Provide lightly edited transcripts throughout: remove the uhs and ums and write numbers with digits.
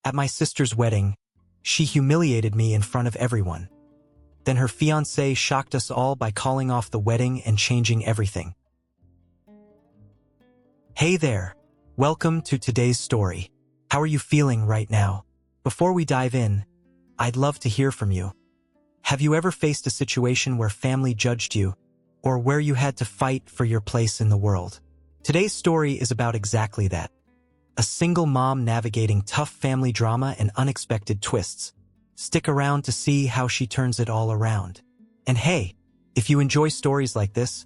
At my sister's wedding, she humiliated me in front of everyone. Then her fiancé shocked us all by calling off the wedding and changing everything. Hey there, welcome to today's story. How are you feeling right now? Before we dive in, I'd love to hear from you. Have you ever faced a situation where family judged you, or where you had to fight for your place in the world? Today's story is about exactly that. A single mom navigating tough family drama and unexpected twists. Stick around to see how she turns it all around. And hey, if you enjoy stories like this,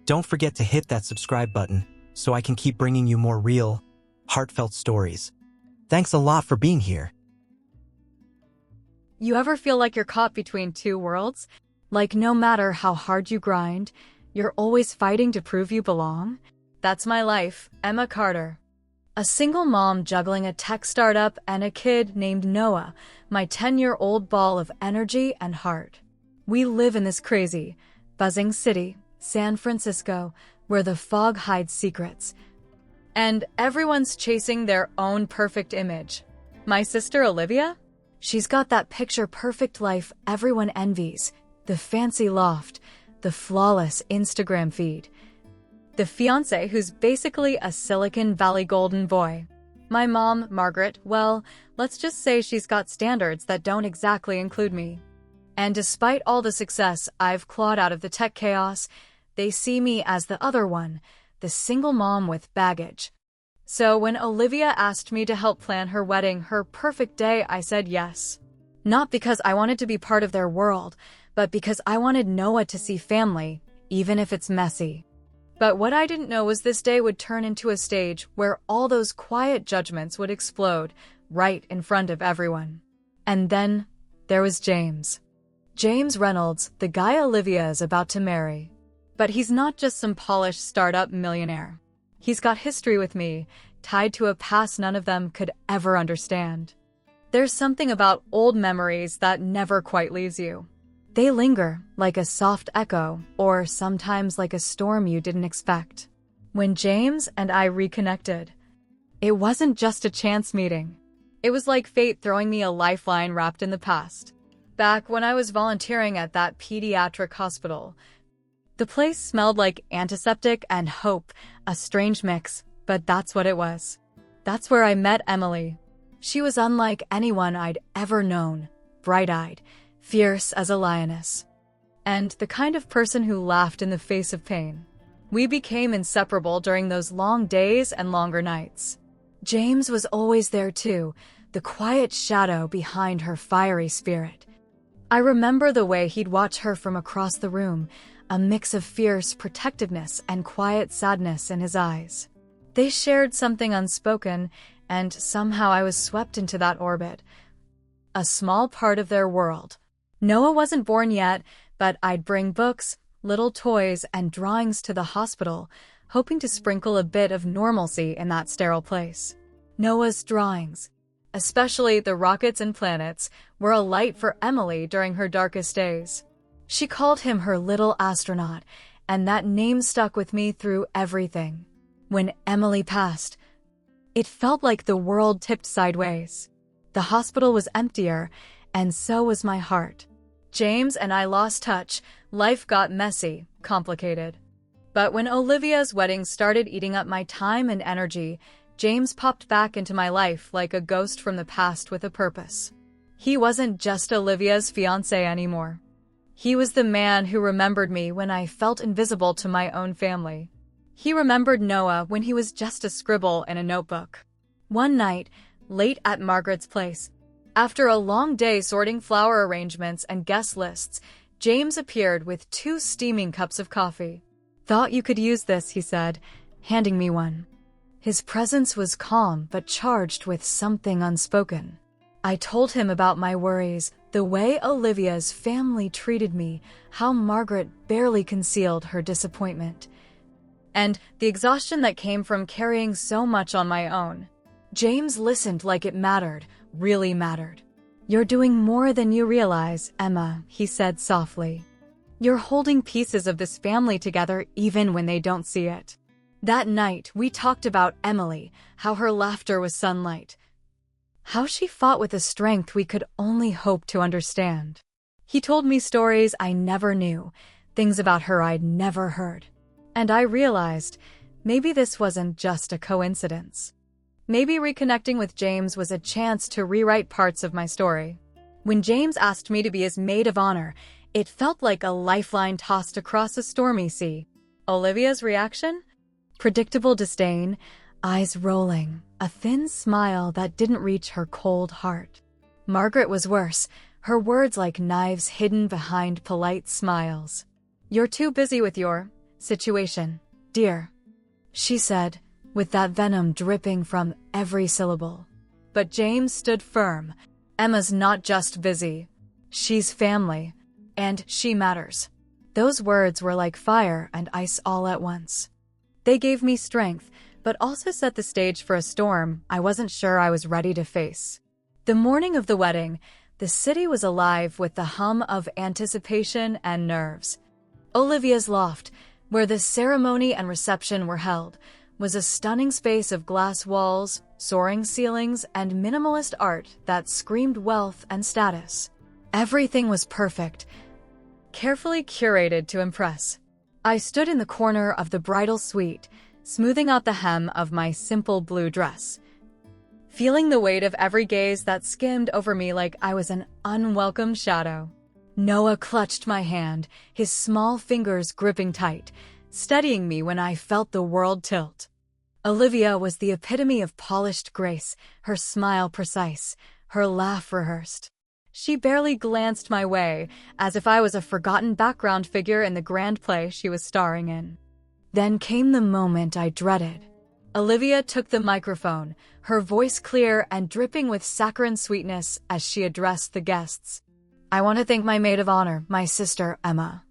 don't forget to hit that subscribe button so I can keep bringing you more real, heartfelt stories. Thanks a lot for being here. You ever feel like you're caught between two worlds? Like no matter how hard you grind, you're always fighting to prove you belong? That's my life, Emma Carter. A single mom juggling a tech startup and a kid named Noah, my 10-year-old ball of energy and heart. We live in this crazy, buzzing city, San Francisco, where the fog hides secrets. And everyone's chasing their own perfect image. My sister Olivia? She's got that picture-perfect life everyone envies, the fancy loft, the flawless Instagram feed. The fiancé who's basically a Silicon Valley golden boy. My mom, Margaret, well, let's just say she's got standards that don't exactly include me. And despite all the success I've clawed out of the tech chaos, they see me as the other one, the single mom with baggage. So when Olivia asked me to help plan her wedding, her perfect day, I said yes. Not because I wanted to be part of their world, but because I wanted Noah to see family, even if it's messy. But what I didn't know was this day would turn into a stage where all those quiet judgments would explode right in front of everyone. And then there was James. James Reynolds, the guy Olivia is about to marry. But he's not just some polished startup millionaire. He's got history with me, tied to a past none of them could ever understand. There's something about old memories that never quite leaves you. They linger like a soft echo, or sometimes like a storm you didn't expect. When James and I reconnected, it wasn't just a chance meeting. It was like fate throwing me a lifeline wrapped in the past. Back when I was volunteering at that pediatric hospital, the place smelled like antiseptic and hope, a strange mix, but that's what it was. That's where I met Emily. She was unlike anyone I'd ever known, bright-eyed, fierce as a lioness, and the kind of person who laughed in the face of pain. We became inseparable during those long days and longer nights. James was always there too, the quiet shadow behind her fiery spirit. I remember the way he'd watch her from across the room, a mix of fierce protectiveness and quiet sadness in his eyes. They shared something unspoken, and somehow I was swept into that orbit, a small part of their world. Noah wasn't born yet, but I'd bring books, little toys, and drawings to the hospital, hoping to sprinkle a bit of normalcy in that sterile place. Noah's drawings, especially the rockets and planets, were a light for Emily during her darkest days. She called him her little astronaut, and that name stuck with me through everything. When Emily passed, it felt like the world tipped sideways. The hospital was emptier, and so was my heart. James and I lost touch. Life got messy, complicated. But when Olivia's wedding started eating up my time and energy, James popped back into my life like a ghost from the past with a purpose. He wasn't just Olivia's fiancé anymore. He was the man who remembered me when I felt invisible to my own family. He remembered Noah when he was just a scribble in a notebook. One night, late at Margaret's place, after a long day sorting flower arrangements and guest lists, James appeared with 2 steaming cups of coffee. "Thought you could use this," he said, handing me one. His presence was calm but charged with something unspoken. I told him about my worries, the way Olivia's family treated me, how Margaret barely concealed her disappointment, and the exhaustion that came from carrying so much on my own. James listened like it mattered, really mattered. "You're doing more than you realize, Emma," he said softly. "You're holding pieces of this family together even when they don't see it." That night, we talked about Emily, how her laughter was sunlight, how she fought with a strength we could only hope to understand. He told me stories I never knew, things about her I'd never heard. And I realized, maybe this wasn't just a coincidence. Maybe reconnecting with James was a chance to rewrite parts of my story. When James asked me to be his maid of honor, it felt like a lifeline tossed across a stormy sea. Olivia's reaction? Predictable disdain, eyes rolling, a thin smile that didn't reach her cold heart. Margaret was worse, her words like knives hidden behind polite smiles. "You're too busy with your situation, dear," she said, with that venom dripping from every syllable. But James stood firm. "Emma's not just busy. She's family, and she matters." Those words were like fire and ice all at once. They gave me strength, but also set the stage for a storm I wasn't sure I was ready to face. The morning of the wedding, the city was alive with the hum of anticipation and nerves. Olivia's loft, where the ceremony and reception were held, was a stunning space of glass walls, soaring ceilings, and minimalist art that screamed wealth and status. Everything was perfect, carefully curated to impress. I stood in the corner of the bridal suite, smoothing out the hem of my simple blue dress, feeling the weight of every gaze that skimmed over me like I was an unwelcome shadow. Noah clutched my hand, his small fingers gripping tight, steadying me when I felt the world tilt. Olivia was the epitome of polished grace, her smile precise, her laugh rehearsed. She barely glanced my way, as if I was a forgotten background figure in the grand play she was starring in. Then came the moment I dreaded. Olivia took the microphone, her voice clear and dripping with saccharine sweetness as she addressed the guests. "I want to thank my maid of honor, my sister, Emma."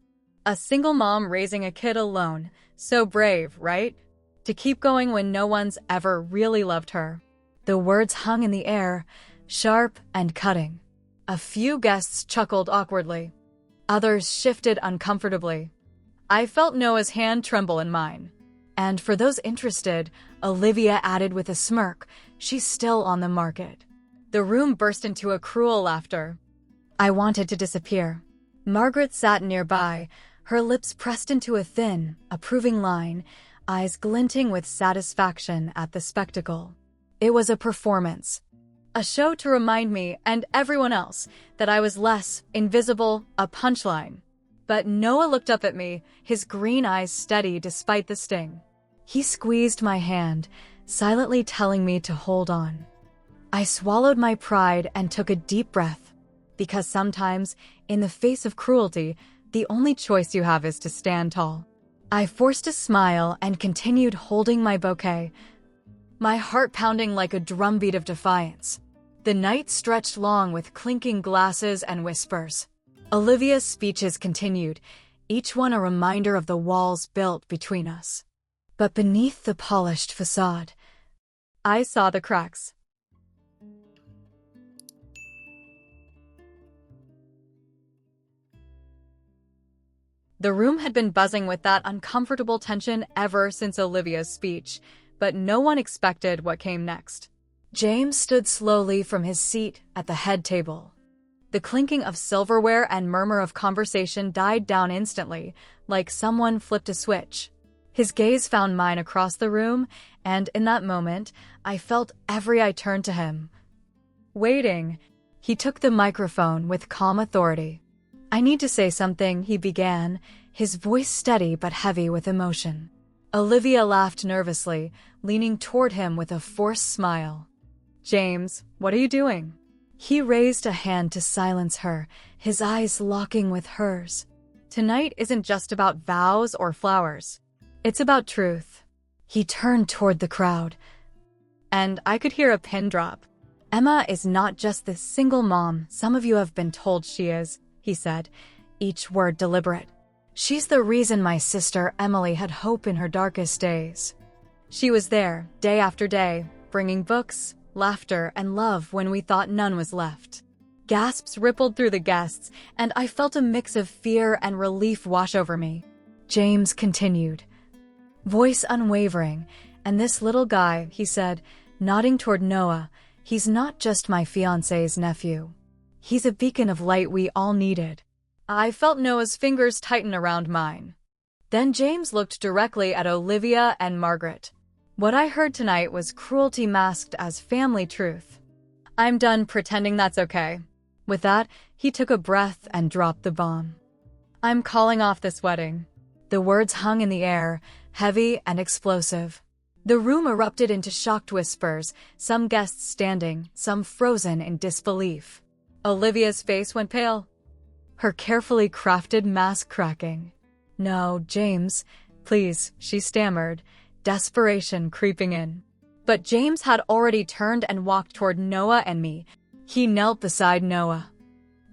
A single mom raising a kid alone. So brave, right? To keep going when no one's ever really loved her. The words hung in the air, sharp and cutting. A few guests chuckled awkwardly. Others shifted uncomfortably. I felt Noah's hand tremble in mine. And for those interested, Olivia added with a smirk, "She's still on the market." The room burst into a cruel laughter. I wanted to disappear. Margaret sat nearby, her lips pressed into a thin, approving line, eyes glinting with satisfaction at the spectacle. It was a performance. A show to remind me and everyone else that I was less invisible, a punchline. But Noah looked up at me, his green eyes steady despite the sting. He squeezed my hand, silently telling me to hold on. I swallowed my pride and took a deep breath, because sometimes, in the face of cruelty, the only choice you have is to stand tall. I forced a smile and continued holding my bouquet, my heart pounding like a drumbeat of defiance. The night stretched long with clinking glasses and whispers. Olivia's speeches continued, each one a reminder of the walls built between us. But beneath the polished facade, I saw the cracks. The room had been buzzing with that uncomfortable tension ever since Olivia's speech, but no one expected what came next. James stood slowly from his seat at the head table. The clinking of silverware and murmur of conversation died down instantly, like someone flipped a switch. His gaze found mine across the room, and in that moment, I felt every eye turn to him. Waiting, he took the microphone with calm authority. "I need to say something," he began, his voice steady but heavy with emotion. Olivia laughed nervously, leaning toward him with a forced smile. "James, what are you doing?" He raised a hand to silence her, his eyes locking with hers. "Tonight isn't just about vows or flowers. It's about truth." He turned toward the crowd, and I could hear a pin drop. "Emma is not just the single mom some of you have been told she is," he said, each word deliberate. "She's the reason my sister Emily had hope in her darkest days. She was there, day after day, bringing books, laughter, and love when we thought none was left." Gasps rippled through the guests, and I felt a mix of fear and relief wash over me. James continued, voice unwavering, "And this little guy," he said, nodding toward Noah, He's not just my fiancé's nephew. He's a beacon of light we all needed. I felt Noah's fingers tighten around mine. Then James looked directly at Olivia and Margaret. What I heard tonight was cruelty masked as family truth. I'm done pretending that's okay. With that, he took a breath and dropped the bomb. I'm calling off this wedding. The words hung in the air, heavy and explosive. The room erupted into shocked whispers, some guests standing, some frozen in disbelief. Olivia's face went pale, her carefully crafted mask cracking. "No, James, please," she stammered, desperation creeping in. But James had already turned and walked toward Noah and me. He knelt beside Noah,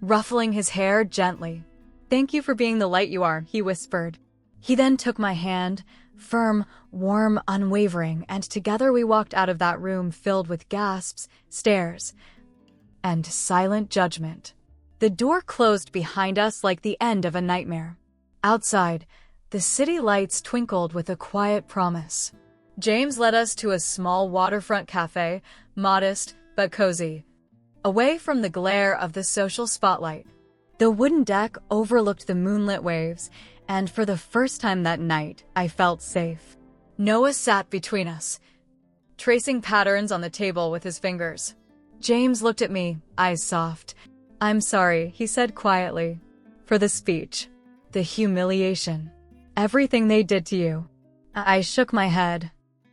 ruffling his hair gently. "Thank you for being the light you are," he whispered. He then took my hand, firm, warm, unwavering, and together we walked out of that room filled with gasps, stares, and silent judgment. The door closed behind us like the end of a nightmare. Outside, the city lights twinkled with a quiet promise. James led us to a small waterfront cafe, modest but cozy, away from the glare of the social spotlight. The wooden deck overlooked the moonlit waves, and for the first time that night, I felt safe. Noah sat between us, tracing patterns on the table with his fingers. James looked at me, eyes soft. "I'm sorry," he said quietly, "for the speech, the humiliation, everything they did to you." I shook my head.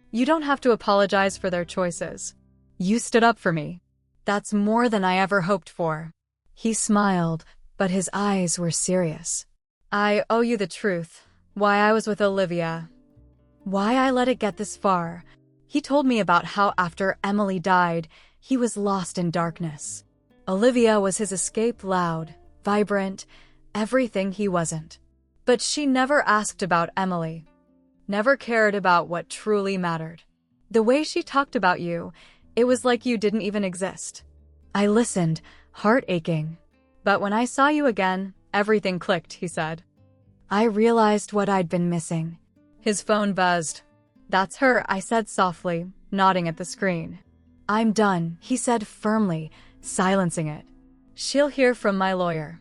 "You don't have to apologize for their choices. You stood up for me. That's more than I ever hoped for." He smiled, but his eyes were serious. "I owe you the truth. Why I was with Olivia. Why I let it get this far." He told me about how after Emily died, he was lost in darkness. Olivia was his escape, loud, vibrant, everything he wasn't. But she never asked about Emily, never cared about what truly mattered. The way she talked about you, it was like you didn't even exist. I listened, heart aching. "But when I saw you again, everything clicked," he said. I realized what I'd been missing. His phone buzzed. "That's her," I said softly, nodding at the screen. "I'm done," he said firmly, silencing it. "She'll hear from my lawyer."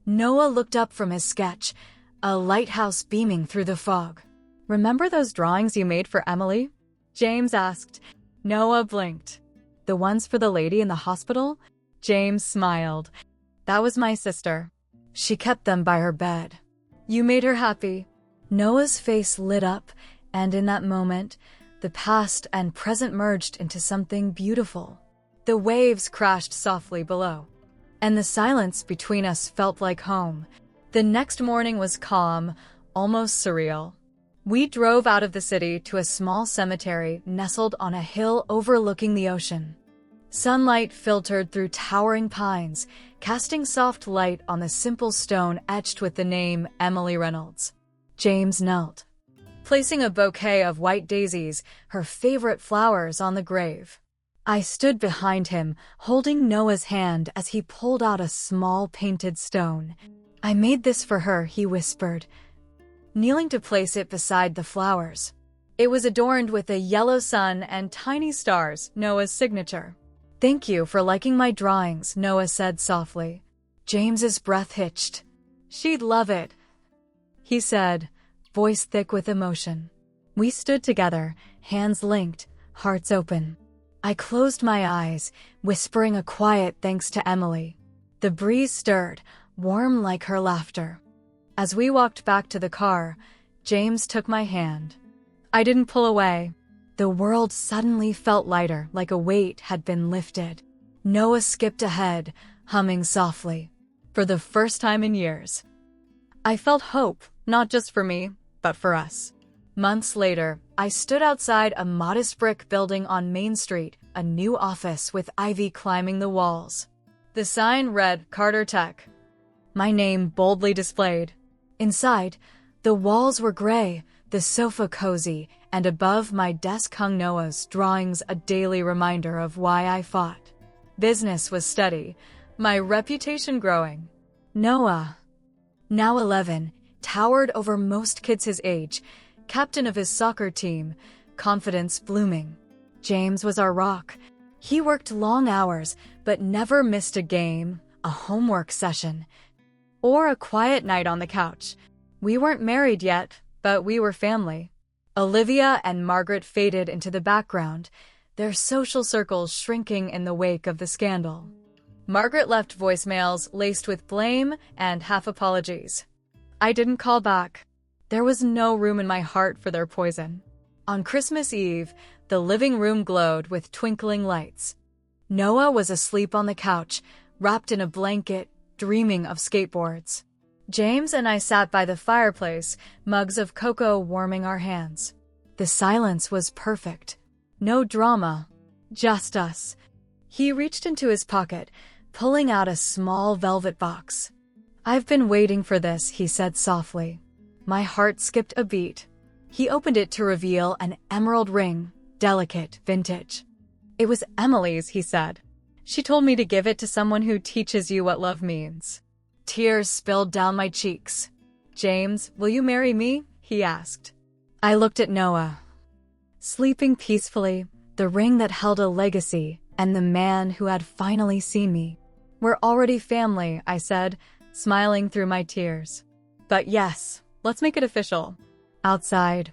Noah looked up from his sketch, a lighthouse beaming through the fog. "Remember those drawings you made for Emily?" James asked. Noah blinked. "The ones for the lady in the hospital?" James smiled. "That was my sister. She kept them by her bed. You made her happy." Noah's face lit up, and in that moment, the past and present merged into something beautiful. The waves crashed softly below, and the silence between us felt like home. The next morning was calm, almost surreal. We drove out of the city to a small cemetery nestled on a hill overlooking the ocean. Sunlight filtered through towering pines, casting soft light on the simple stone etched with the name Emily Reynolds. James knelt, placing a bouquet of white daisies, her favorite flowers, on the grave. I stood behind him, holding Noah's hand as he pulled out a small painted stone. "I made this for her," he whispered, kneeling to place it beside the flowers. It was adorned with a yellow sun and tiny stars, Noah's signature. "Thank you for liking my drawings," Noah said softly. James's breath hitched. "She'd love it," he said, voice thick with emotion. We stood together, hands linked, hearts open. I closed my eyes, whispering a quiet thanks to Emily. The breeze stirred, warm like her laughter. As we walked back to the car, James took my hand. I didn't pull away. The world suddenly felt lighter, like a weight had been lifted. Noah skipped ahead, humming softly. For the first time in years, I felt hope, not just for me, but for us. Months later, I stood outside a modest brick building on Main Street, a new office with ivy climbing the walls. The sign read Carter Tech, my name boldly displayed. Inside, the walls were gray, the sofa cozy, and above my desk hung Noah's drawings, a daily reminder of why I fought. Business was steady, my reputation growing. Noah, now 11, towered over most kids his age, captain of his soccer team, confidence blooming. James was our rock, He worked long hours, but never missed a game, a homework session, or a quiet night on the couch. We weren't married yet, but we were family. Olivia and Margaret faded into the background, their social circles shrinking in the wake of the scandal. Margaret left voicemails laced with blame and half apologies. I didn't call back. There was no room in my heart for their poison. On Christmas Eve, the living room glowed with twinkling lights. Noah was asleep on the couch, wrapped in a blanket, dreaming of skateboards. James and I sat by the fireplace, mugs of cocoa warming our hands. The silence was perfect. No drama, just us. He reached into his pocket, pulling out a small velvet box. "I've been waiting for this," he said softly. My heart skipped a beat. He opened it to reveal an emerald ring, delicate, vintage. "It was Emily's," he said. "She told me to give it to someone who teaches you what love means." Tears spilled down my cheeks. "James, will you marry me?" he asked. I looked at Noah. Sleeping peacefully, the ring that held a legacy, and the man who had finally seen me. "We're already family," I said, smiling through my tears. "But yes, let's make it official." Outside,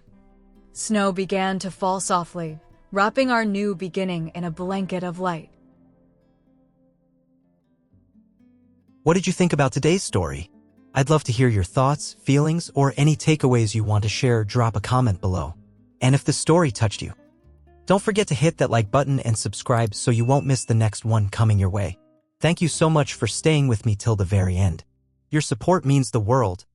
snow began to fall softly, wrapping our new beginning in a blanket of light. What did you think about today's story? I'd love to hear your thoughts, feelings, or any takeaways you want to share. Drop a comment below. And if the story touched you, don't forget to hit that like button and subscribe so you won't miss the next one coming your way. Thank you so much for staying with me till the very end. Your support means the world,